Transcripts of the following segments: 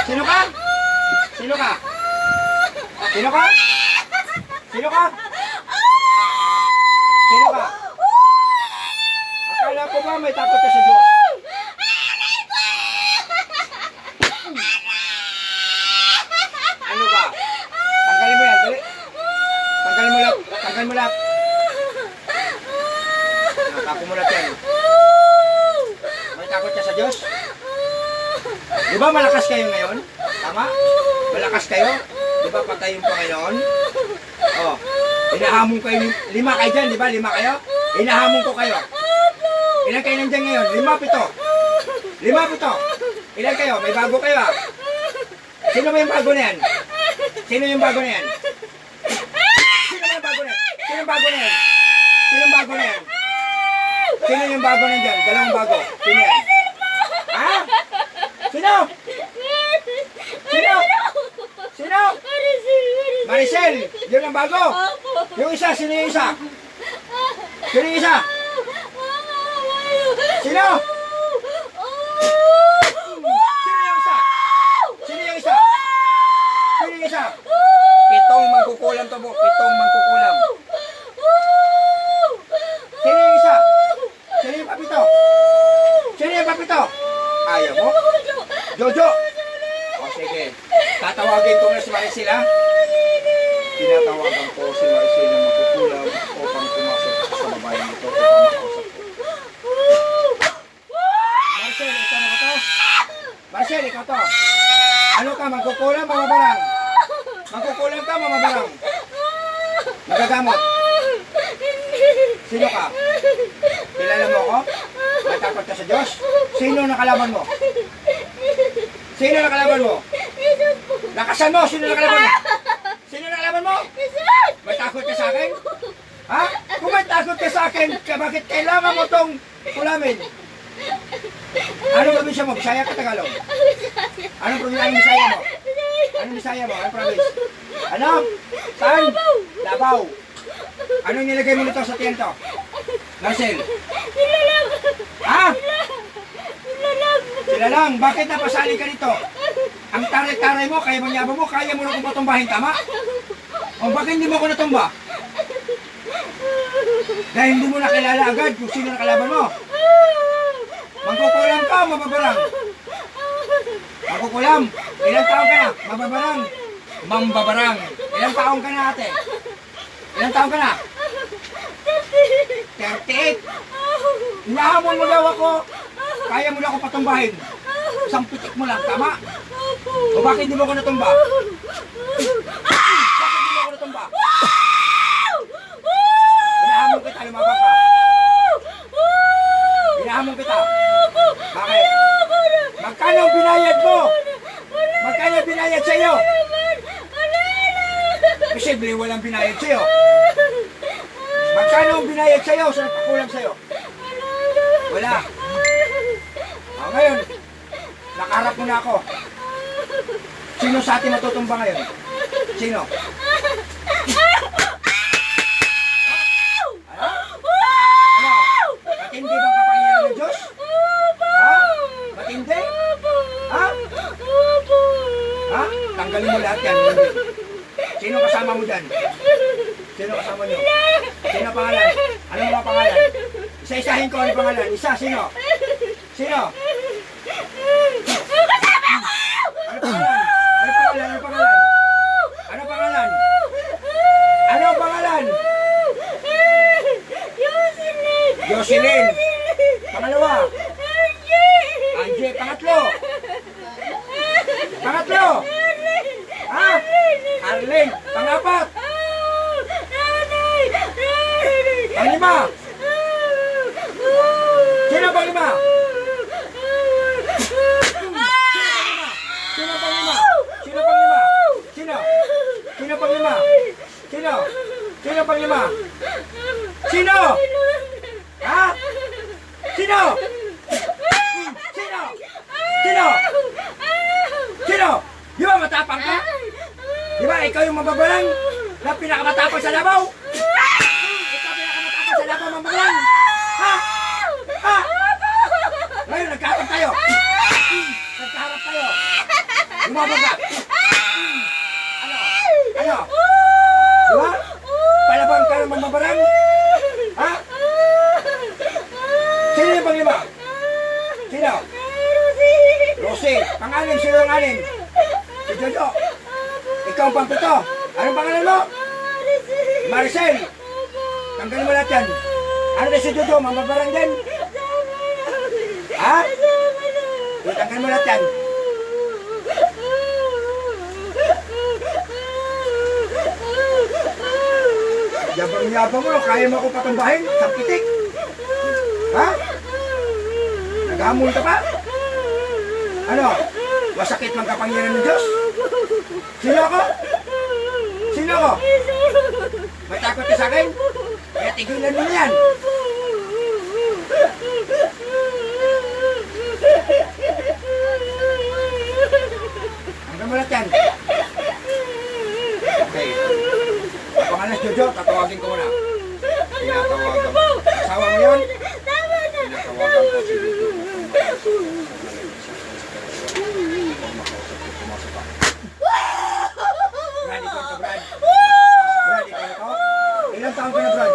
Sino ka? Sino ka? Sino ka? Sino ka? Sino ka? Akala ko ba may takot ka sa Diyos? Ano ba? Tanggalin mo yan, dali. Tanggalin mo lahat. Tanggalin mo lahat. Nakatapo mo lahat yan. May takot ka sa Diyos? Di ba malakas kayo ngayon? Tama? Malakas kayo? Di ba patay yung Panginoon? Oh, inahamon kayo, 5 kayo dyan, di ba? 5 kayo? Inahamon ko kayo. Ilan kayo nandiyan ngayon? 5, 7. 5, 7. Ilan kayo? May bago kayo ah. Sino ba yung bago na yan? Sino yung bago na yan? Sino yung bago na yan? Sino yung bago na yan? Sino yung bago na yan? Sino yung bago na dyan? Dalawang bago. Sino yan? Ha? Sino? Sino? Sino? Maricel! Yun ang bago! Yung isa, sino yung isa? Sino yung isa? Sino? Sino yung isa? Sino yung isa? Sino yung isa? 7 mangkukulam to po. 7 mangkukulam. Sino yung isa? Sino yung papito? Sino yung papito? Ayaw mo? Jojo! O sige. Tatawagin ko na si Maricel ha? Tinatawagan ko si Maricel na magkukulam upang pumasok sa babaeng ito upang makausap ko. Maricel, ito na ba to? Maricel, ikaw to. Ano ka, magkukulam, mamabarang? Magkukulam ka, mamabarang? Magagamot? Sino ka? Kilala mo ako? May takot ka sa Diyos? Sino nakalaban mo? Sino nakalaban mo? Lakasan mo! Sino nakalaban mo? Sino nakalaban mo? May takot ka sa akin? Ha? Kung may takot ka sa akin, bakit kailangan mo tong kulamin? Anong probinsya mo? Bisaya ka Tagalog? Anong probinsya mo? Anong Bisaya mo? Anong probinsya? Ano? Saan? Davao. Anong nilagay mo nito sa tiyan to? Marcel? Nilalang! Ha? Nilalang! Sila lang, bakit napasali ka dito? Ang taray-taray mo, kaya mangyabang mo, kaya mo na kung patumbahin, tama? O bakit hindi mo ako natumba? Dahil hindi mo nakilala agad kung sino nakalaban mo. Mangkukulam ka, mababarang. Mangkukulam, ilang taon ka na? Mababarang. Mambabarang. Ilang taon ka na ate? Ilang taon ka na? 38. Inahamon mo daw ako. Kaya mo na ako patumbahin. Isang pitik mo lang, tama? O bakit hindi mo ako natumba? Bakit hindi mo ako natumba? Inahamon kita, lumabang ka. Inahamon kita. Bakit? Magkano ang binayad mo? Magkano ang binayad sa iyo? Posible walang binayad sa iyo. Magkano ang binayad sa iyo sa nagpakulang sa iyo? Wala. O ngayon, nakaharap mo na ako. Sino sa atin matutumba ngayon? Sino? Ano? Matindi bang kapangyarihan ng Diyos? Ha? Matindi? Ha? Ha? Tanggalin mo lahat yan. Sino kasama mo dyan? Sino kasama nyo? Sino pangalan? Ano mga pangalan? Isa-isahin ko ang pangalan. Isa, sino? Sino? Ano pangalan? Ano pangalan? Ano pangalan? Ano pangalan? Ano pangalan? Jocelyn. Pangalawa. Angie. Pangatlo. Pangatlo. Ha? Arlene. Pangapat. Panglima. Sino panglima? Sino panglima? Sino panglima? Sino? Sino panglima? Sino? Sino panglima? Sino? Ha? Sino? Sino? Sino? Sino? Di ba matapang ka? Di ba ikaw yung mababalang na pinakamatapang sa Davao? Ikaw pinakamatapang sa Davao, mababalang? Ha? Ha? Ngayon, nagkaharap tayo. Nagkaharap tayo. Di Tumabog ka! Ano? Ano? Di ba? Palabang ka ng magbabarang? Ha? Sino yung panglima? Sino? Rosie. Pangalan, sino ang anin? Si Jojo. Ikaw ang pampito. Anong pangalan mo? Maricel. Tanggalin mo lahat yan. Ano na si Jojo? Mamabarang din? Ha? Tanggalin mo lahat yan. Yabang-yabang mo, kaya mo ako patumbahin sa pitik. Ha? Naghamon ka pa? Ano? Masakit mang kapangyarihan ng Diyos? Sino ako? Sino ako? May takot ka sa akin? Kaya tigilan mo na yan. Hanggang mo lahat yan. Okay. Pangalan si Jojo, tatawagin ko muna. Tinatawagan mo. Asawa mo yun? Tinatawagan ko si Jojo. Brad, ikaw ito, Brad. Brad, ikaw na to? Ilang taon ka na, Brad?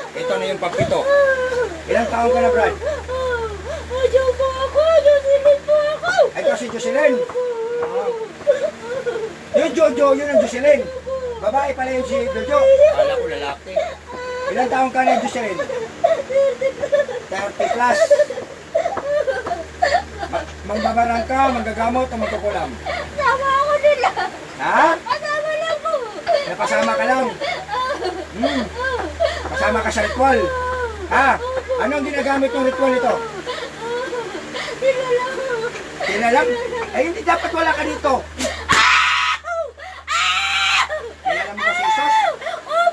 Ito na yung pampito. Ilang taon ka na, Brad? Diyan po ako! Jocelyn po ako! Ito si Jocelyn. Yung Jojo, yun ang Jocelyn. Babae pala yun si Jojo. Kala ko lalaki. Ilang taon ka na, Jocelyn? 30 plus. Magbabarang ka, manggagamot o magkukulam? Sama ako nila! Ha? Kasama lang po! Napasama ka lang? Kasama ka sa ritual? Ha? Ano ang ginagamit ng ritual ito? Sila lang! Sila lang? Eh hindi dapat wala ka dito. Kilala mo ba si Jesus?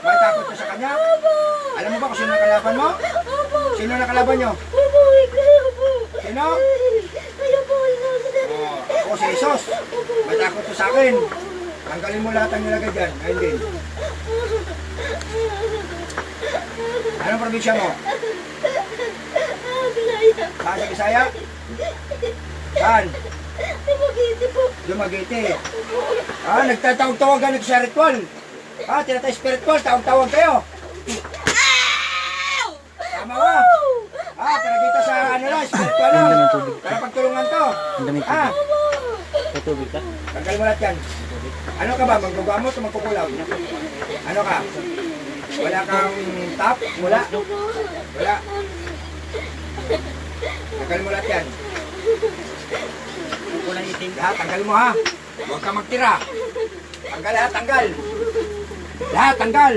May takot ka sa kanya? Alam mo ba kung sino nakalaban mo? Sino nakalaban nyo? Opo, kayo po! Sino? Kayo po, Jesus! Oh, ako si Jesus. May takot ka sa akin. Tanggalin mo lahat ang nilagay dyan. Ngayon din. Anong probinsya mo? Bisaya! Saan sa Bisaya? Saan? Dumaguete po! Dumaguete. Ah, nagtatawag-tawagan sa ritual. Ah, tinatay spiritual, tawag-tawag kayo. Tama ba? Ah, pinagkita sa ano lang, spiritual lang. Para pagtulungan to. Ah, Tubig ka? tanggal mo lahat yan. Ano ka ba? Maggugamot o magkukulam? Ano ka? Wala kang tap? Wala? Wala? Tanggal mo lahat yan. Kulang itim. Lahat, tanggal mo ha. Huwag ka magtira. Tanggal lahat, tanggal. Lahat, tanggal.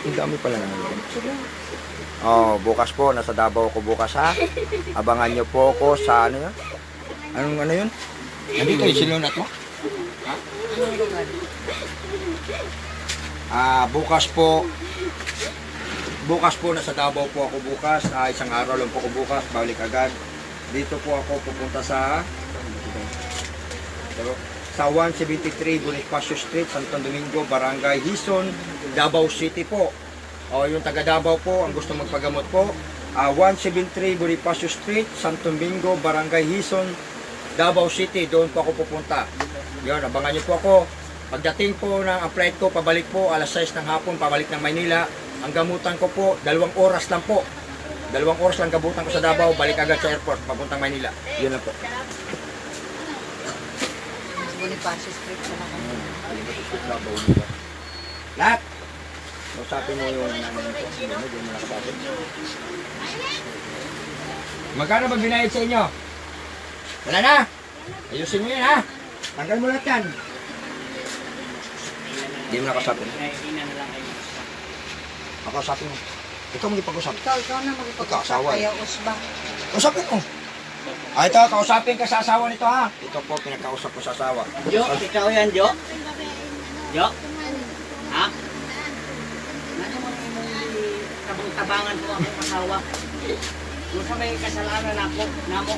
Ang dami pala naman. Oh, bukas po, nasa Davao ko bukas ha. Abangan niyo po ako sa ano yun? Anong ano yun? Nandito yung silunat mo? Ha? Bukas po nasa Davao po ako bukas. Isang araw lang po ako bukas, balik agad. Dito po ako pupunta sa 173 Bonifacio Street, Santo Domingo, Barangay Hison, Davao City po. O yung taga Davao po, ang gusto magpagamot po, 173 Bonifacio Street, Santo Domingo, Barangay Hison, Davao City. Doon po ako pupunta. Yun, abangan niyo po ako. Pagdating po ng flight ko, pabalik po, alas 6 ng hapon, pabalik ng Maynila. Ang gamutan ko po, 2 oras lang po. 2 oras lang gabutan ko sa Davao, balik agad sa airport, papuntang Maynila. Yun lang po. Bonifacio Street sa Davao. Lahat! Usapin mo yung nanay ko. Hindi mo nakasapin. Magkano ba binayad sa inyo? Wala na! Ayusin mo yun ha! Tanggal mo lahat yan! Hindi mo nakasapin. Ako usapin mo. Ikaw mag-ipag-usap. Ikaw na Ikaw, asawa. magpapagpapay kayo, usba. Usapin mo! Ah, ito, kausapin ka sa asawa nito ha. Ito po, pinakausap ko sa asawa. Jo, ikaw yan, Jo? Jo? Ha? Ano mo tabang-tabangan ko ang asawa? Kung sa may kasalanan ako, namo.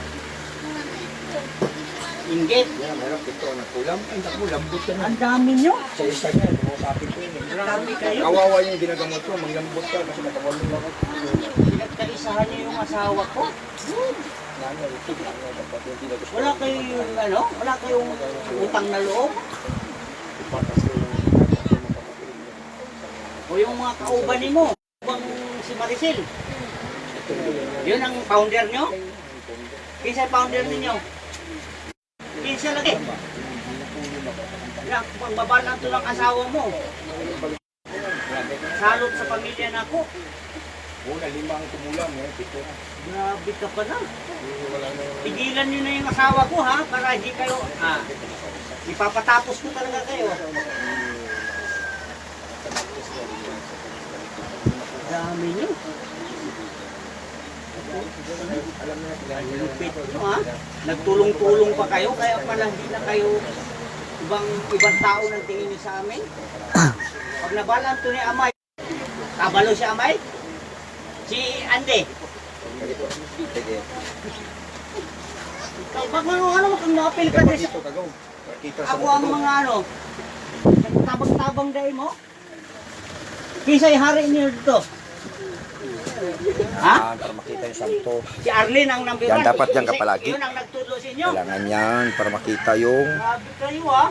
Inggit. Yan, meron ito, nagkulam. Ay, naku, lambot ka na. Ang dami nyo. Sa isa niya, kausapin ko yun. Grabe kayo. Kawawa yung ginagamot ko, manglambot ka kasi nakawalong ako. Pinagkaisahan niyo yung asawa ko. Wala kayong, wala kayong utang na loob? O yung mga kauban mo, bang si Maricel? Yun ang founder nyo? Kinsa founder ninyo? Kinsa lagi? Pagbabalan to ng asawa mo. Salot sa pamilya na ako. Una, 5 tumulang, 7. Grabe ka pa na. Pigilan nyo na yung asawa ko ha, para hindi kayo, ipapatapos ko talaga kayo. Dami nyo. Lupit nyo ha. Nagtulong-tulong pa kayo, kaya pala hindi na kayo ibang tao ng tingin nyo sa amin. Pag nabalaan to ni Amay, kabalo si Amay? Si Ande. Ikaw, bak ano kang ma-appeal ka din sa... Ako ang mga tabang-tabang dahil mo. Kisa'y hari niyo dito. Ha? Para makita yung santo. Si Arlene ang number 1. Yan, dapat yan ka palagi. Yun ang nagtudlo sa inyo. Kailangan yan para makita yung Grabe kayo ha.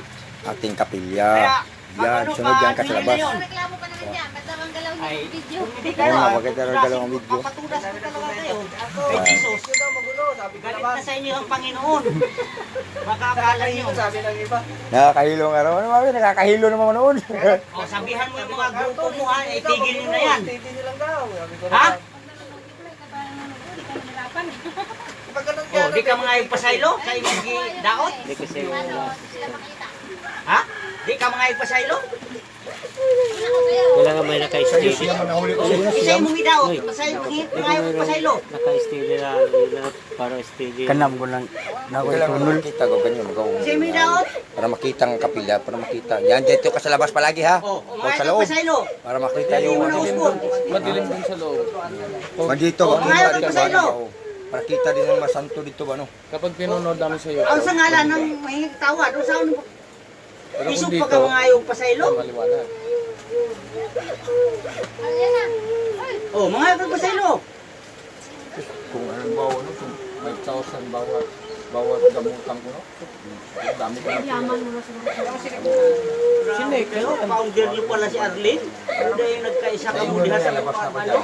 ating kapilya. Kaya, Yan, sunod yan ka sa labas. Reklamo ka naman dyan. Ba't naman galaw niyo Ay, yung video? kung hindi Oo kayo, nga, bakit naman galaw ang video? papatudas ko talaga kayo. Kay Jesus. Galit na sa inyo ang Panginoon. Makakala niyo. Nakakahilo nga naman, mami. Nakakahilo naman noon. O, sabihan mo yung mga grupo mo ha, itigil nyo na yan. Ha? O, di ka mga ipasaylo sa imong daot? Sila makita. Ha? Di ka mga ipasaylo? Wala nga may naka-steady. Isa imong idaot, pasaylo, mga ipasaylo. Naka-steady na para steady. Kanam ko lang na ako Kailangan tunol. makita ko ganyan. Isa imong idaot? Para makita ang kapilya, para makita. Yan, dito ka sa labas palagi ha. O, Huwag mga sa loob. ipasaylo. Para makita Hindi yung mo na usbon. Madilim din sa loob. Mandito, Oh, mga dito, ayaw sa ilo. para kita din ang masanto dito ba no? Kapag pinunod namin sa iyo, Ang sa ngalan ng mahingit tawad, o sa ano, pero isog kung pa ka mga yung pasaylo? maliwanag. Ayan na. Ay, O, mga yung pasaylo. Kung anong bawa, no? Kung 5,000 bawat gamutan ko, no? Dami ko na. yaman mo na sa mga. Sino kayo? Founder niyo pala si Arlene? Ano na yung nagkaisa ka mo diha sa labas na ko ano? dyan.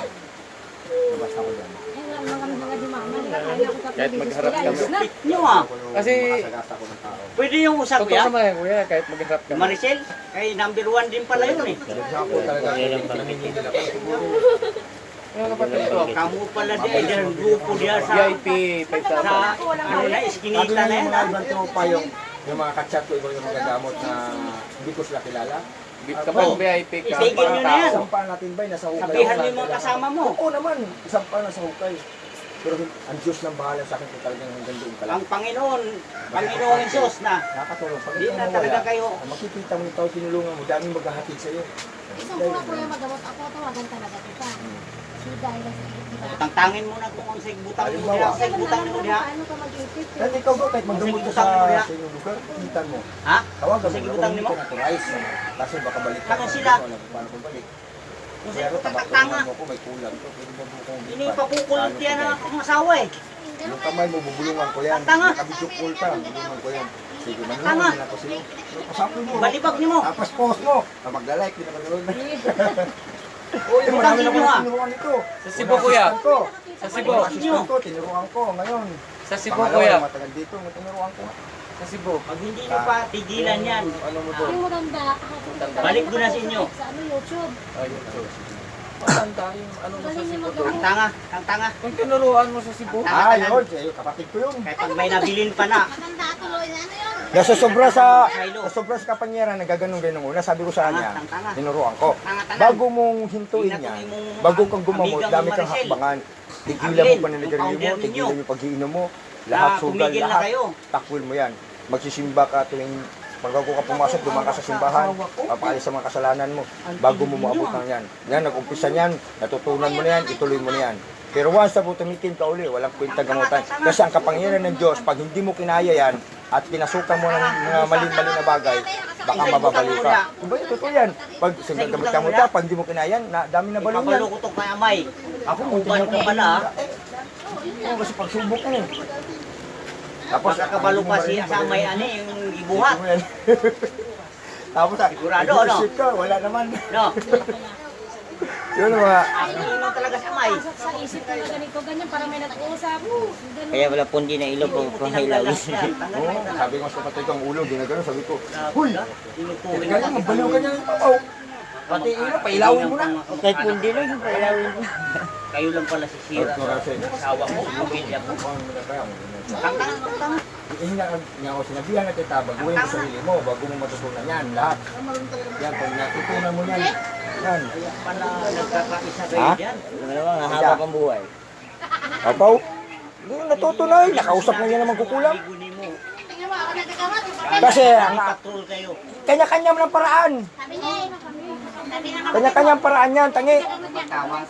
Labas na ko dyan. Mga di mama. Kaya ako Kahit magharap kami. Lupit niyo ah. Kasi, Masagasa ko ng tao. Pwede yung usap totoo ya? naman yan, kuya, kahit magharap kami. Maricel, kay number 1 din pala yun eh. Ako talaga, nanginigil ako. Mga kapatid ko, Kamu pala di ay dyan grupo diya sa VIP, sa 5,000. ano na Sabi iskinita nga na yung yan. mga ibang tropa yung mga kachat ko, ibang yung mga gamot na hindi ko sila kilala. Kapag VIP ka, Isigil nyo na yan. Isang pa natin ba, nasa hukay. Sabihan mo yung mga kasama mo. Oo naman, isang pa nasa hukay. Pero ang Diyos nang bahala sa akin kung talagang hanggang doon ka lang. Ang Panginoon Jesus na Nakatulong. Pag di ikaw na nawala, talaga kayo. makikita mo yung tao tinulungan mo, daming maghahatid sa'yo. Isang pula kuya magamot ako, tawagan talaga kita. Si dahil sa ikot diba? Tangtangin mo na kung ang sigbutang mo diha, Halimbawa. sigbutang mo diha. Paano ka mag-isip? Kasi ikaw ba, kahit magdumot ka sa inyong lugar, kitan mo. Ha? Tawagan Sige, mo, butang hindi mo. ka naturais. Kasi baka balik Ano sila? Wala kung paano kung balik. Kung Pero sa tabak tanga. mo ko, may kulang to. Pwede mo kung Ini papukulot yan ang akong asawa eh. yung kamay mo, bubulungan ko yan. Tanga. Nakabisukul ka, bubulungan ko yan. Sige, Tanga. manunod na ako sa'yo. Pasapin mo. Balibag ni mo. Tapos post mo. Mag-like, hindi na manood na. Uy, Marami butang na inyo ko ah. tinuruan ito. Sa Cebu, kuya. Sa Cebu. Assistant ko, tinuruan ko ngayon. Sa Cebu, Pangalawa, kuya. matagal dito, tinuruan ko. Sa Cebu. Pag hindi nyo pa tigilan yan, Ano mo to? Yung maganda, balik ko na sa inyo. sa ano, YouTube. Ayun. Matanda yung ano mo sa Galing niya Cebu to. magawa. Ang tanga. Kung tinuruan mo sa Cebu, Ah, yun. Kapatid ko yun. Kahit pag may nabilin pa na. Matanda tuloy na ano yun? Nasosobra sa kapangyarihan, nagaganon-ganon una. Sabi ko sa kanya, Tanga. tinuruan ko. Tanga-tanga. Bago mong hintuin yan, bago kang gumamot, dami kang hakbangan. Tigilan mo pananaligarilyo mo, tigilan yung pag-iinom mo, lahat sugal, tumigil na lahat. kayo. Takwil mo yan. Magsisimba ka tuwing bago ka pumasok, dumaan ka sa simbahan, papaalis sa mga kasalanan mo, bago mo maabot ng yan. Yan, nag-umpisa niyan, natutunan mo na yan, ituloy mo na yan. Pero once na po tumikim ka uli, walang kwenta gamutan. Kasi ang kapangyarihan ng Diyos, pag hindi mo kinaya yan, at pinasukan mo ng mga mali-mali na bagay, baka mababaliw ka. Diba yun, totoo yan. Pag sinagamit ka mo ta, pag hindi mo kinayan, dami na baliw yan. Ipapalo ko itong kay Amay. Ako, Uban ka pala ah. Oo, kasi pagsubok na eh. Tapos, Pagkakabalo pa siya sa may ani, yung ibuhat. Tapos, Sigurado, ano? isip ka, wala naman. No? Yun mga, Ano talaga sa may. Sa isip ko na ganito, ganyan, parang may nag-uusap. Ganun. Kaya wala pundi na ilog o panghilaw. oo, sabi ko sa kapatid ko, ang ulo, ginagano, sabi ko, Huy! teka lang, magbaliw ka niya ng papaw. Pati ilo, pailawin mo na. Kahit pundi lang yung pailawin mo. Kayo lang pala si Sira. Asawa mo, pamilya mo. Tang. Nga ako sinabihan natin baguhin mo sarili mo, bago mo matutunan yan, lahat. Yan, pag natutunan mo yan, yan. Pala nagkakaisa kayo Ha? dyan. Ano naman, hahaba pang buhay. Papaw, hindi mo natutunan, nakausap na niya naman kukulang. Liguni mo. Tingnan mo, ako nagkakamot. Kasi, Patrol kayo. kanya-kanya mo ng paraan. Sabi niya eh. Sabi na kapatid. Kanya-kanyang paraan yan, tangi. Tawang.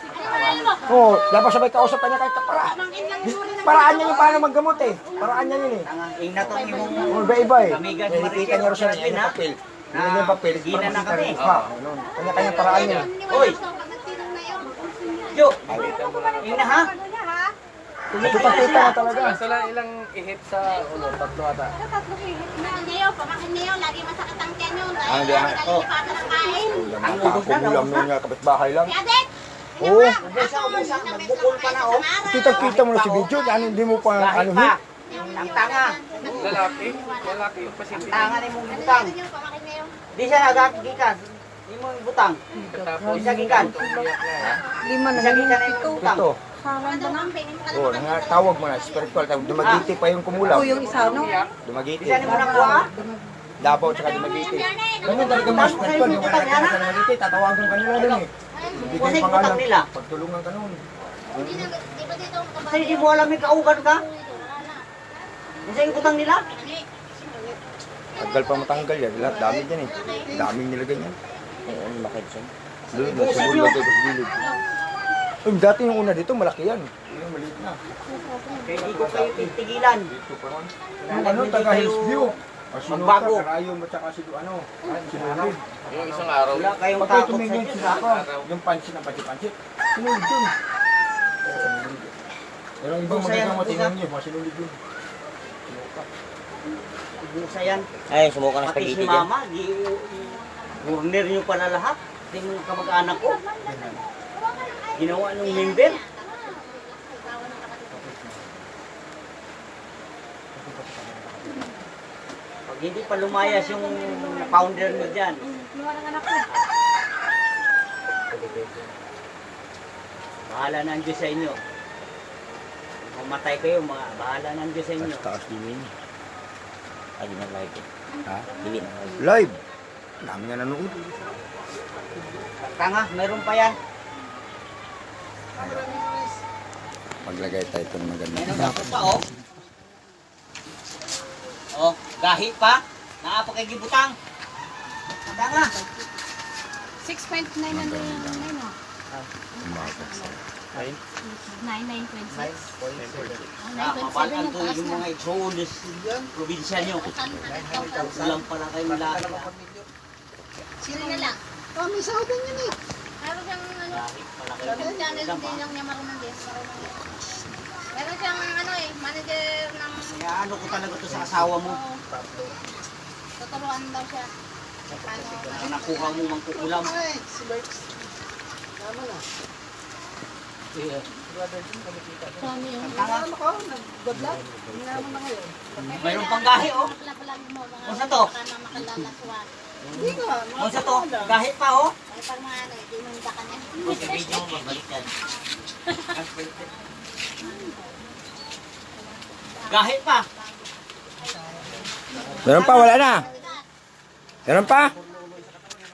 Oo, dapat sabay kausap kanya kahit paraan. Pangin lang mo rin. Paraan niya yung paano maggamot eh. Paraan niya yun eh. Ingna to yung Oo, iba-iba eh. Kamigas Nakikita niya rin siya Maricel, yung papel. Hindi yung papel. Gina na kami. Kanya-kanyang paraan niya. Hoy! Jo! Ingna ha? Nakita na talaga. Pamakin niyo, pamakin niyo. Lagi masakit ang tiyan yun. Ang Dahil di- lagi nalilipatan ng kain. Ang ubos na, Kakulang nun niya, kapitbahay lang. Si Adet! Oo. Ubusa. Nagbukol pa na oh. Kita-kita mo na si video, ano hindi mo pa Kahit ano pa. hit. Ang tanga. Ang tanga ni mong butang. Pamakin niyo. Di siya nagagikan. Di mo yung butang. Di siya gikan. Lima Di na siya lang. gikan na yung butang. Ito. Ano ba? Oh, tawag mo na, spiritual. Dumagiti pa yung kumulaw. Ito yung isa, no? Di Dumagiti. siya ni mo nakuha. Davao tsaka Dumagiti. Ganun talaga mga spiritual. Yung mga nakakita sa Dumagiti, tatawagan ka nila dun eh. Hindi Kasi kayo yung butang pangalan. nila. Pagtulungan ka nun. Kasi di mo alam may kauban ka. Di siya yung butang nila. Tagal pa matanggal yan. Lahat dami dyan eh. Daming nilagay yan. Ayun, bakit siya? Doon, nasa bulog, sa gilid. Dati yung una dito, malaki yan. Yung maliit na. Kaya di ko kayo titigilan. Dito pa ron. Yung ano, taga Hillsview. Magbago. Karayo mo tsaka si ano, sinulid. Wala kayong Pag kayo takot sa tumingin, Diyos sila ha. ka. Yung pansit na pansit-pansit. Sinulid yun. Pero ang ibang Busa yan, magandang busa. matinang nyo, mga sinulid yun. Busa yan. Ay, sumuka ng Pati spaghetti si dyan. mama, gurner nyo pala lahat. Yung kamag-anak ko. Ginawa nung member. Pag hindi pa lumayas yung founder nyo dyan, Kinuha ng anak ko. bahala na ang Diyos sa inyo. Mamatay kayo, bahala na ang Diyos sa inyo. Taas din yun. Ay, di na live eh. Ha? Hindi na live. Live. Dami nga nanood. Tanga, meron pa yan. Maglagay tayo ito ng maganda. Meron dapat pa, oh. Oh, gahi pa. Naapa kay gibutang. Tanga. 6.9 na din yung ano. Ayun. 9.926. Mabalaan to yung mga itsoonis probinsya nyo. Walang pala kayong lahat. Sino na lang? Oh, may saudan yun eh. Meron siyang ano, Gahi pala kayo. yung channel din lang niya marunong din. Meron siyang ano eh, manager ng Kaya ano ko talaga to sa asawa mo. tuturuan daw siya. Paano? Kaya nakuha mo mangkukulam. Ay, si Bert. Tama na. Paano yung Tanga. Ako, nag-vlog. Hindi naman na ngayon. Mayroon pang gahi, oh. Pala-palag mo mga Kung sa to? baka na makalalaswan. Hindi ka. Kung sa to, gahi pa, oh. Ay pag mga ano, di mo ka niya. Video mo, babalik yan. Gahi pa. Meron pa, wala na. Meron pa?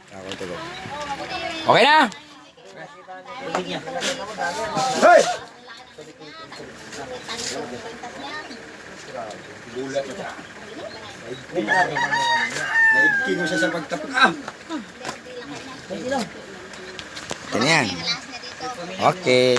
Ako ito. Okay na? Tubig niya. Hey! Naibking mo siya sa pagtapos. Yan yan. Okay.